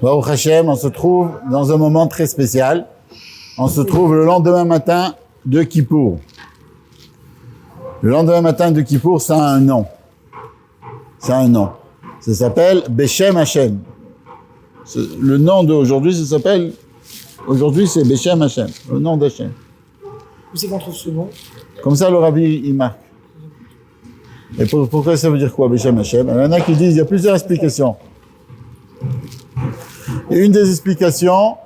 Baruch Hashem, on se trouve dans un moment très spécial. On se trouve le lendemain matin de Kippour. Le lendemain matin de Kippour, ça a un nom. Ça a un nom. Ça s'appelle Beshem Hashem. Le nom d'aujourd'hui, ça s'appelle... Aujourd'hui, c'est Beshem Hashem, le nom d'Hashem. Où c'est qu'on trouve ce nom? Comme ça, le rabbi, il marque. Et pourquoi ça veut dire quoi, Beshem Hashem? Il y en a qui disent, il y a plusieurs explications. Et une des explications,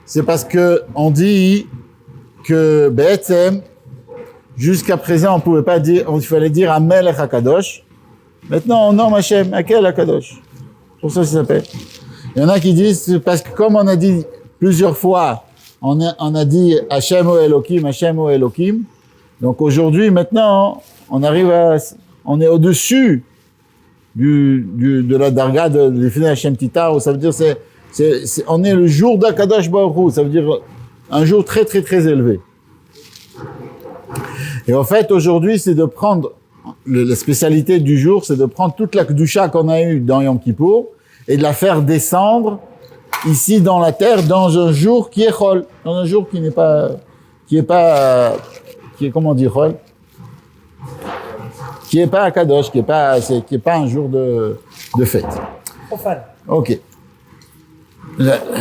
c'est parce que on dit que Be'etzem, jusqu'à présent, on pouvait pas dire, il fallait dire Amelech HaKadosh. Maintenant, on nomme Hashem, Akel HaKadosh. Pour ça s'appelle. Il y en a qui disent, c'est parce que comme on a dit plusieurs fois, on a dit Hashem o Elohim, Hashem o Elohim. Donc aujourd'hui, maintenant, on est au-dessus de la darga de l'Ifnei Hashem Titar, ça veut dire on est le jour d'Akadosh Baruch Hu, ça veut dire un jour très très très élevé. Et en fait, aujourd'hui, c'est de prendre, la spécialité du jour, c'est de prendre toute la Kedusha qu'on a eue dans Yom Kippour et de la faire descendre ici dans la terre dans un jour qui est Chol, dans un jour qui est comment dire Chol? Qui est pas Akadosh, qui est pas un jour de fête. Profane. Ok.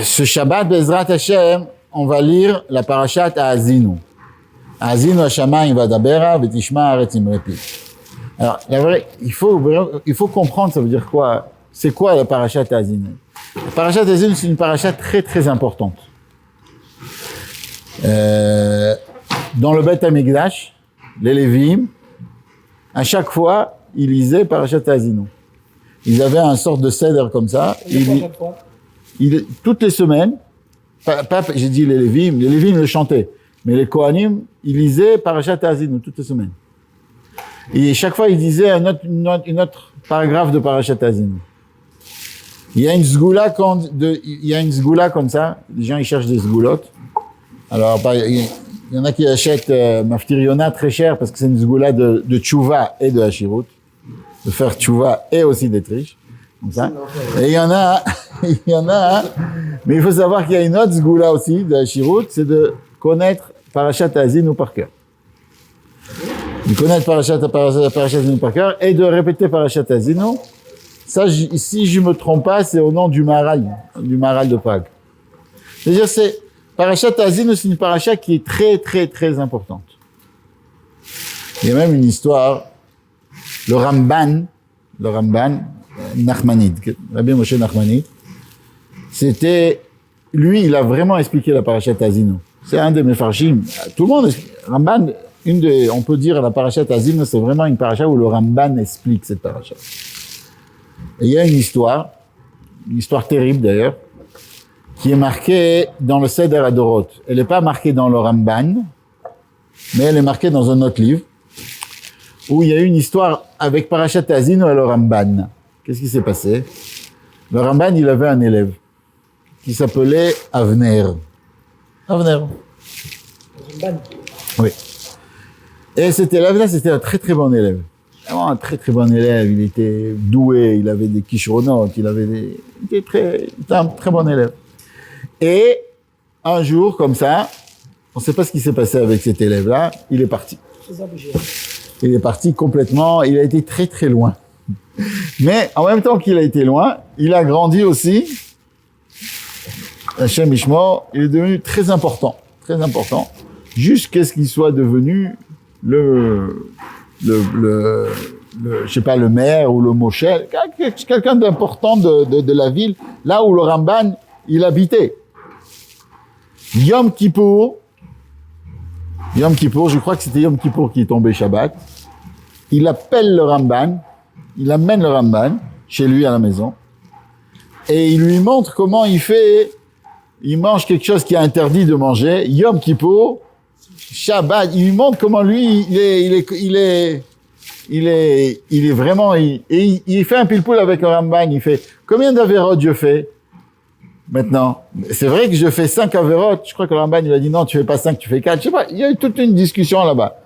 Ce Shabbat, Bezrat Hashem, on va lire la parashat Haazinu. Haazinu Hashamayim vadabera v'tishma haaretz imrepi. Alors, la vraie, il faut comprendre, ça veut dire quoi? C'est quoi la parashat Haazinu? La parashat Haazinu, c'est une parashat très très importante. Dans le Beth Hamikdash, les Lévim, à chaque fois, ils lisaient parashat Haazinu. Ils avaient un sorte de seder comme ça. Toutes les semaines, j'ai dit les Lévim le chantaient, mais les Kohanim, ils lisaient parashat Haazinu toutes les semaines. Et chaque fois, ils disaient une autre paragraphe de parashat Haazinu. Il y a une sgoula comme ça. Les gens, ils cherchent des sgoulottes. Alors, il y en a qui achètent Maftir Yona très cher parce que c'est une sgoula de tchouva et de hashirut. De faire tchouva et aussi d'être riche. Comme ça. Et il y en a, mais il faut savoir qu'il y a une autre sgoula aussi de hashirut, c'est de connaître parashat Haazinu par cœur. De connaître parashat Haazinu par cœur et de répéter parashat Haazinu. Ça, si je me trompe pas, c'est au nom du Maharal de Prague. C'est-à-dire, parashat Haazinu, c'est une parasha qui est très, très, très importante. Il y a même une histoire, le Ramban, Nachmanide, Rabbi Moshe Nachmanide, lui, il a vraiment expliqué la parashat Haazinu. C'est un de mes farshim. Tout le monde, Ramban, on peut dire la parashat Haazinu, c'est vraiment une parasha où le Ramban explique cette parasha. Et il y a une histoire terrible d'ailleurs, qui est marquée dans le Seder Adorot. Elle n'est pas marquée dans le Ramban, mais elle est marquée dans un autre livre, où il y a une histoire avec parashat Haazinu et le Ramban. Qu'est-ce qui s'est passé? Le Ramban, il avait un élève qui s'appelait Avner. Ramban. Oui. Et cet élève-là, c'était un très très bon élève. Vraiment un très très bon élève. Il était doué, il avait des kishronotes, il était un très bon élève. Et un jour, comme ça, on ne sait pas ce qui s'est passé avec cet élève-là, il est parti. Il est parti complètement, il a été très très loin. Mais en même temps qu'il a été loin, il a grandi aussi. Hashem Ishmo, il est devenu très important, jusqu'à ce qu'il soit devenu je sais pas, le maire ou le moshel, quelqu'un d'important de la ville, là où le Ramban, il habitait. Yom Kippour, je crois que c'était Yom Kippour qui est tombé Shabbat. Il appelle le Ramban, il amène le Ramban chez lui à la maison, et il lui montre comment il mange quelque chose qui est interdit de manger, Yom Kippour, Shabbat, il lui montre comment lui, il est vraiment, il fait un pile-poule avec le Ramban, il fait, combien d'avérot je fais? Maintenant, c'est vrai que je fais 5 avérotes. Je crois que le Ramban, il a dit non, tu fais pas 5, tu fais 4. Je sais pas, il y a eu toute une discussion là-bas.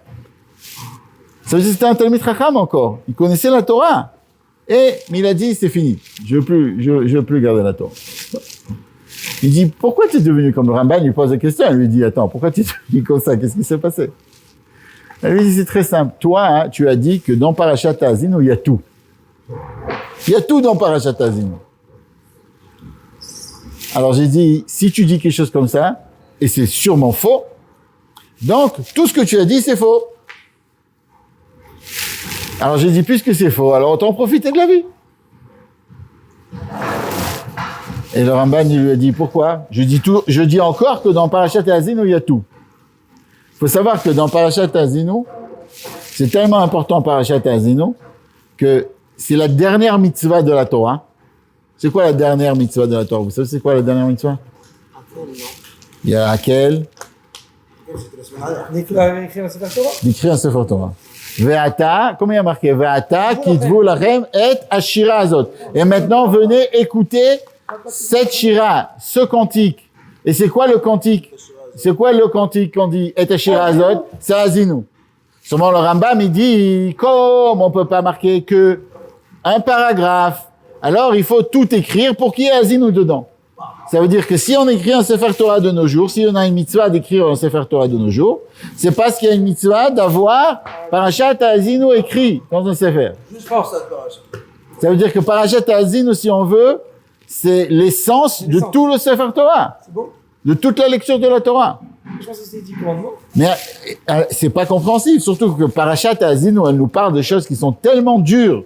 Ça veut dire que c'était un Talmid Chacham encore. Il connaissait la Torah. Mais il a dit, c'est fini. Je veux plus garder la Torah. Il dit, pourquoi tu es devenu comme le Ramban? Il lui pose la question. Il lui dit, attends, pourquoi tu es devenu comme ça? Qu'est-ce qui s'est passé? Il lui dit, c'est très simple. Toi, hein, tu as dit que dans Parashat Haazinu, il y a tout. Il y a tout dans Parashat Haazinu. Alors j'ai dit, si tu dis quelque chose comme ça, et c'est sûrement faux, donc tout ce que tu as dit, c'est faux. Alors j'ai dit, puisque c'est faux, alors autant profiter de la vie. Et le Ramban, il lui a dit, pourquoi? Je dis encore que dans Parashat Haazinu, il y a tout. Il faut savoir que dans Parashat Haazinu, c'est tellement important Parashat Haazinu, que c'est la dernière mitzvah de la Torah. C'est quoi la dernière mitzvah de la Torah? Vous savez c'est quoi la dernière mitzvah? Il y a laquelle? D'écrire un Sefer Torah. D'écrire un Sefer Torah. Ve'ata, comment il y a marqué? Ve'ata, kitvu lachem et ashira azot. Et maintenant, venez écouter cette shira, ce cantique. Et c'est quoi le cantique? C'est quoi le cantique qu'on dit et ashira azot? C'est Haazinu. Seulement le Rambam, il dit, comme on peut pas marquer que un paragraphe, alors il faut tout écrire pour qu'il y ait Haazinu dedans. Ça veut dire que si on écrit un Sefer Torah de nos jours, si on a une mitzvah d'écrire un Sefer Torah de nos jours, c'est parce qu'il y a une mitzvah d'avoir Parashat Haazinu écrit dans un Sefer. Juste pour ça, Parashat. Ça veut dire que Parashat Haazinu, si on veut, c'est l'essence de tout le Sefer Torah. C'est bon? De toute la lecture de la Torah. Je pense que c'est 10 commandements. Mais c'est pas compréhensible, surtout que Parashat Haazinu, elle nous parle de choses qui sont tellement dures.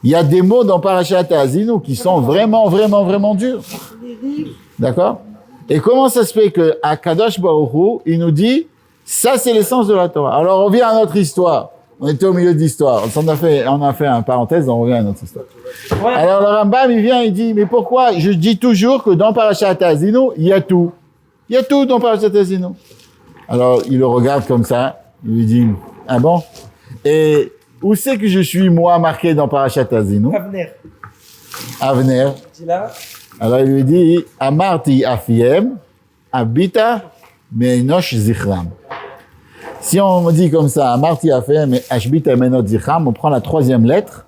Il y a des mots dans Parashat Haazinu qui sont vraiment, vraiment, vraiment durs. D'accord? Et comment ça se fait que à Kadosh Baruch Hu, il nous dit, ça c'est l'essence de la Torah. Alors on revient à notre histoire. On était au milieu de l'histoire. On a fait un parenthèse, on revient à notre histoire. Ouais. Alors le Rambam, il vient, il dit, mais pourquoi? Je dis toujours que dans Parashat Haazinu, il y a tout. Il y a tout dans Parashat Haazinu. Alors il le regarde comme ça, il lui dit, ah bon? Et où c'est que je suis, moi, marqué dans Parashat Haazinu? Avner. C'est là. Alors il lui dit, Amarti Afiem, Abita, Meinosh Zichram. Si on me dit comme ça, Amarti Afiem, Ashbita, Meinosh Zichram, on prend la troisième lettre,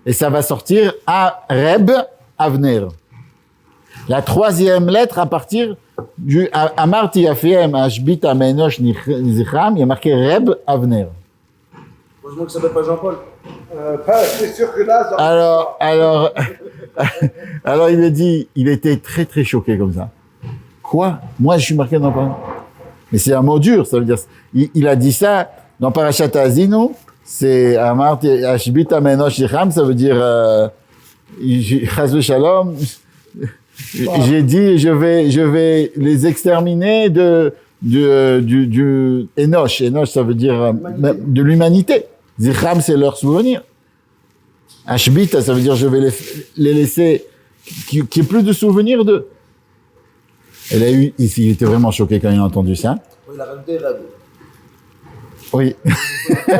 et ça va sortir Areb Avner. La troisième lettre à partir du Amarti Afiem, Ashbita, Meinosh Zichram, il y a marqué Reb Avner. Heureusement que ça s'appelle pas Jean-Paul. C'est sûr que là, ça... Alors il a dit, il était très très choqué comme ça. Quoi? Moi je suis marqué dans Parashat. Mais c'est un mot dur, ça veut dire, il a dit ça dans Parashat Haazinu, c'est Amarti Ashbita Meinosh Zichram, ça veut dire, Chas v'Shalom, j'ai dit, je vais les exterminer du Enoch. Enoch, ça veut dire de l'humanité. Zichram, c'est leur souvenir. Ashbita, ça veut dire je vais les laisser, qu'il n'y ait plus de souvenirs d'eux. Il était vraiment choqué quand il a entendu ça. Il a rajouté Reb. Oui. Ah,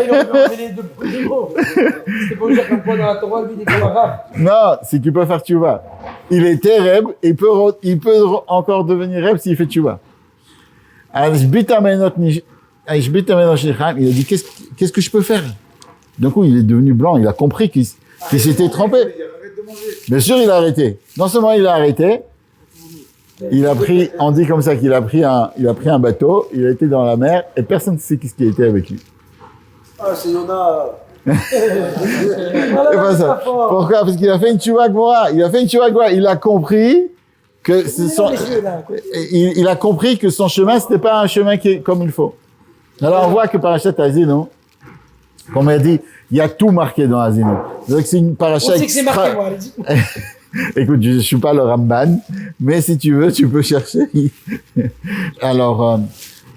il aurait pu enlever les deux premiers mots. C'était pas dire comme quoi dans la Torah, lui, il est comme arabe. Non, c'est qu'il peut faire tchouva. Il était Reb, il peut encore devenir Reb s'il fait tchouva. Ashbita Menot Shichem, il a dit, qu'est-ce que je peux faire? D'un coup, il est devenu blanc, il a compris qu'il s'était trompé. Bien sûr, il a arrêté. Non seulement il a arrêté, il a pris, on dit comme ça qu'il a pris un bateau, il a été dans la mer, et personne ne sait ce qui a été avec lui. Ah, c'est Yona. C'est pas ça. Pourquoi? Parce qu'il a fait une tchouva gvora. Il a compris que il a compris que son chemin, c'était pas un chemin qui est comme il faut. Alors, on voit que Parashat Haazinu, comme on a dit, il y a tout marqué dans Haazinu. C'est une parasha On sait que c'est marqué, moi, allez-y. Écoute, je suis pas le Ramban, mais si tu veux, tu peux chercher. Alors,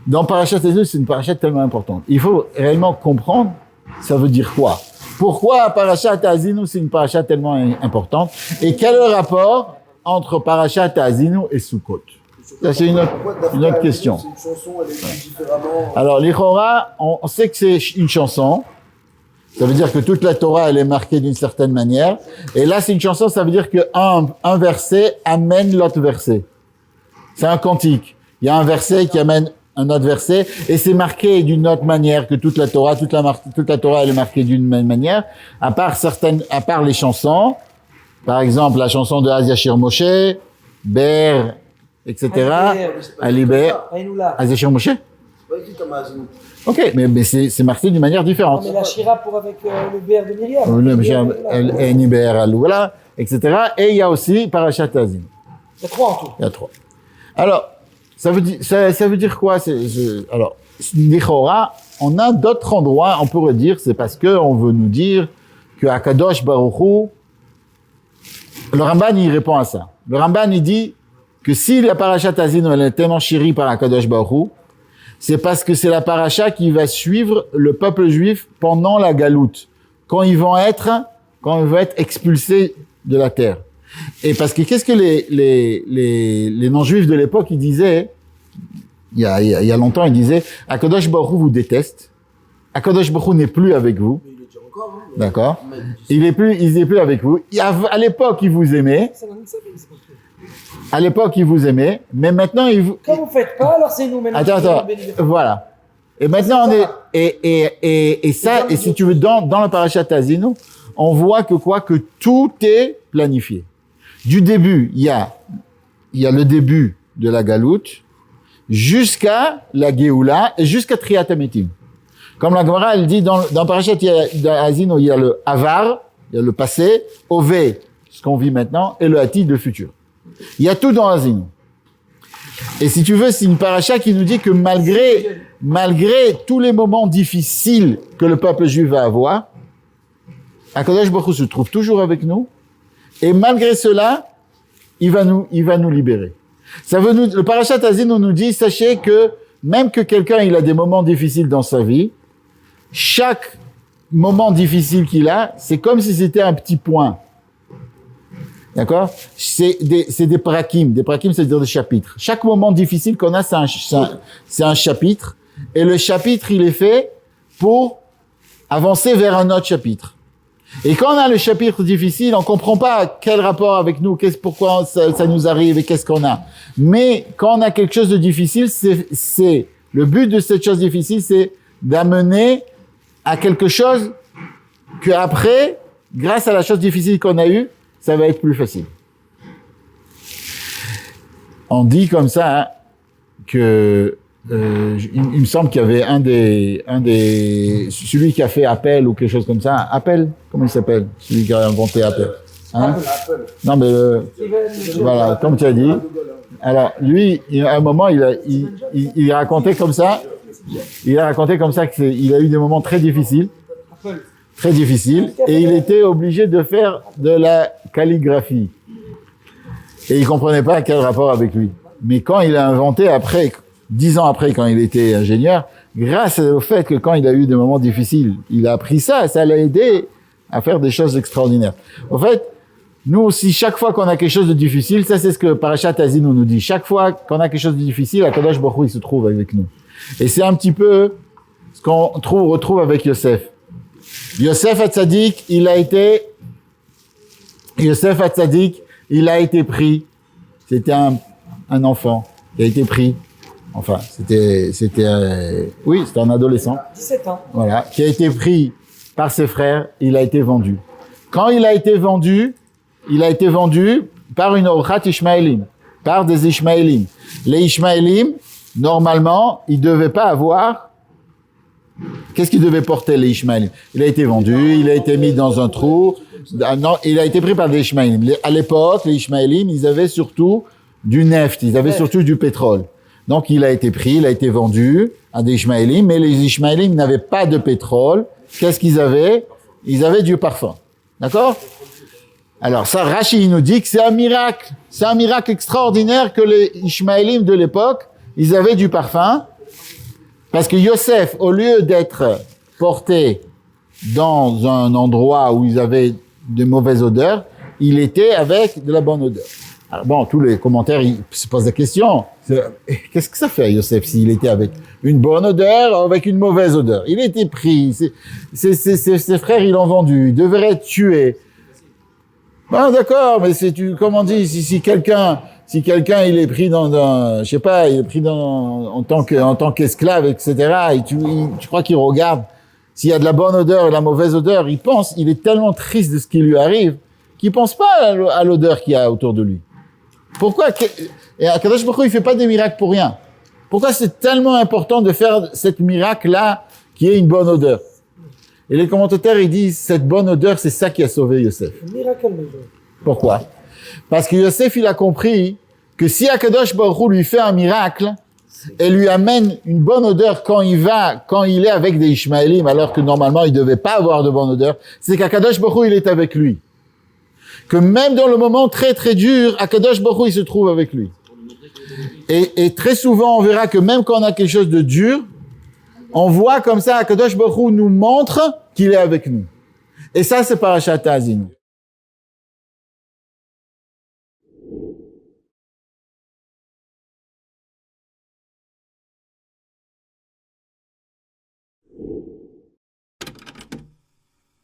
dans Parashat Haazinu, c'est une parasha tellement importante. Il faut réellement comprendre, ça veut dire quoi? Pourquoi Parashat Haazinu, c'est une parasha tellement importante? Et quel est le rapport entre Parashat Haazinu et Sukkot? Ça, c'est une autre question. C'est une chanson, elle est écrite différemment. Alors, l'Ichora, on sait que c'est une chanson. Ça veut dire que toute la Torah, elle est marquée d'une certaine manière. Et là, c'est une chanson, ça veut dire que un verset amène l'autre verset. C'est un cantique. Il y a un verset qui amène un autre verset, et c'est marqué d'une autre manière que toute la Torah. Toute la Torah, elle est marquée d'une même manière, à part les chansons. Par exemple, la chanson de Azashir Moshe, Ber, etc. Aliber, Azashir Moshe. C'est pas écrit comme Azim. Ok, mais c'est marqué d'une manière Non, différente. mais la Shira pour avec le BR de Myriam. Eniber, Aloula, etc. Et il y a aussi Parashat Azim. Il y a 3 en tout. Il y a 3. Alors, ça veut dire quoi? Alors, Nichora, on a d'autres endroits, on pourrait dire, c'est parce que on veut nous dire que Akadosh Baruch Hu, le Ramban, il répond à ça. Le Ramban, il dit que si la Parashat Azim, elle est tellement chérie par Akadosh Baruch Hu, c'est parce que c'est la paracha qui va suivre le peuple juif pendant la galoute, quand ils vont être expulsés de la terre. Et parce que qu'est-ce que les non-juifs de l'époque, ils disaient, il y a longtemps, ils disaient, Akadosh Baruch Hu vous déteste, Akadosh Baruch Hu n'est plus avec vous. Mais il est déjà encore. Hein, D'accord. Il est plus avec vous. À l'époque, il vous aimait. À l'époque, il vous aimait, mais maintenant, Quand vous faites pas, alors c'est nous maintenant. Attends, voilà. Et maintenant, on est, et ça, et si tu veux, dans le Parashat Azinu, on voit que tout est planifié. Du début, il y a le début de la galoute, jusqu'à la Géoula, et jusqu'à Triat HaMetim. Comme la Gemara, elle dit, dans Parashat Azinu, il y a le Avar, il y a le passé, Ové, ce qu'on vit maintenant, et le Hatid, le futur. Il y a tout dans Azinu. Et si tu veux, c'est une paracha qui nous dit que malgré tous les moments difficiles que le peuple juif va avoir, Akadosh Baruch Hu se trouve toujours avec nous, et malgré cela, il va nous libérer. Le parashat Azinu nous dit, sachez que même que quelqu'un il a des moments difficiles dans sa vie, chaque moment difficile qu'il a, c'est comme si c'était un petit point. D'accord? C'est des prakim. Des prakim, c'est-à-dire des chapitres. Chaque moment difficile qu'on a, c'est un chapitre. Et le chapitre, il est fait pour avancer vers un autre chapitre. Et quand on a le chapitre difficile, on comprend pas quel rapport avec nous, pourquoi ça nous arrive et qu'est-ce qu'on a. Mais quand on a quelque chose de difficile, c'est le but de cette chose difficile, c'est d'amener à quelque chose que après, grâce à la chose difficile qu'on a eue, ça va être plus facile. On dit comme ça hein, que il me semble qu'il y avait celui qui a fait Appel ou quelque chose comme ça. Appel, comment il s'appelle? Celui qui a inventé Appel. Hein? Non mais voilà, comme tu as dit. Alors lui, à un moment, il racontait comme ça. Il a raconté comme ça qu'il a eu des moments très difficiles. Très difficile, et il était obligé de faire de la calligraphie. Et il comprenait pas quel rapport avec lui. Mais quand il a inventé après, 10 ans après, quand il était ingénieur, grâce au fait que quand il a eu des moments difficiles, il a appris ça l'a aidé à faire des choses extraordinaires. En fait, nous aussi, chaque fois qu'on a quelque chose de difficile, ça c'est ce que Parashat Azinu nous dit. Chaque fois qu'on a quelque chose de difficile, Akadosh Baruch Hu, il se trouve avec nous. Et c'est un petit peu ce qu'on retrouve avec Yosef. Yosef Hatzadik, il a été pris. C'était un enfant qui a été pris. Enfin, c'était un adolescent. 17 ans. Voilà. Qui a été pris par ses frères. Il a été vendu. Quand il a été vendu par une Orchat Ishmaélim. Par des Ishmaélim. Les Ishmaélim, normalement, ils devaient pas avoir. Qu'est-ce qu'il devait porter, les Ishmaélim? Il a été vendu, il a été mis dans un trou. Non, il a été pris par des Ishmaélim. À l'époque, les Ishmaélim, ils avaient surtout du neft, ils avaient surtout du pétrole. Donc, il a été pris, il a été vendu à des Ishmaélim, mais les Ishmaélim n'avaient pas de pétrole. Qu'est-ce qu'ils avaient? Ils avaient du parfum. D'accord? Alors, ça, Rashi, il nous dit que c'est un miracle. C'est un miracle extraordinaire que les Ishmaélim de l'époque, ils avaient du parfum. Parce que Yosef, au lieu d'être porté dans un endroit où ils avaient de mauvaises odeurs, il était avec de la bonne odeur. Alors bon, tous les commentaires, ils se posent la question. Qu'est-ce que ça fait, Yosef, s'il était avec une bonne odeur ou avec une mauvaise odeur? Il était pris. Ses frères, ils l'ont vendu. Ils devraient être tués. Ah, d'accord, mais comment on dit, si quelqu'un, si quelqu'un il est pris je sais pas, il est pris en tant qu'esclave, etc. Et tu crois qu'il regarde s'il y a de la bonne odeur et de la mauvaise odeur, il est tellement triste de ce qui lui arrive qu'il pense pas à l'odeur qu'il y a autour de lui. Pourquoi? Et Akadosh Baruch Hu, il fait pas des miracles pour rien. Pourquoi c'est tellement important de faire cette miracle-là qui est une bonne odeur? Et les commentateurs, ils disent, cette bonne odeur, c'est ça qui a sauvé Yosef. Miracle. Pourquoi? Parce que Yosef, il a compris que si Akadosh Baruch Hu lui fait un miracle et lui amène une bonne odeur quand il est avec des Ishmaélim, alors que normalement il devait pas avoir de bonne odeur, c'est qu'Akadosh Baruch Hu, il est avec lui. Que même dans le moment très très dur, Akadosh Baruch Hu, il se trouve avec lui. Et très souvent, on verra que même quand on a quelque chose de dur, on voit comme ça, Akadosh Baruch Hu nous montre qu'il est avec nous. Et ça, c'est Parashat Ha'azinu.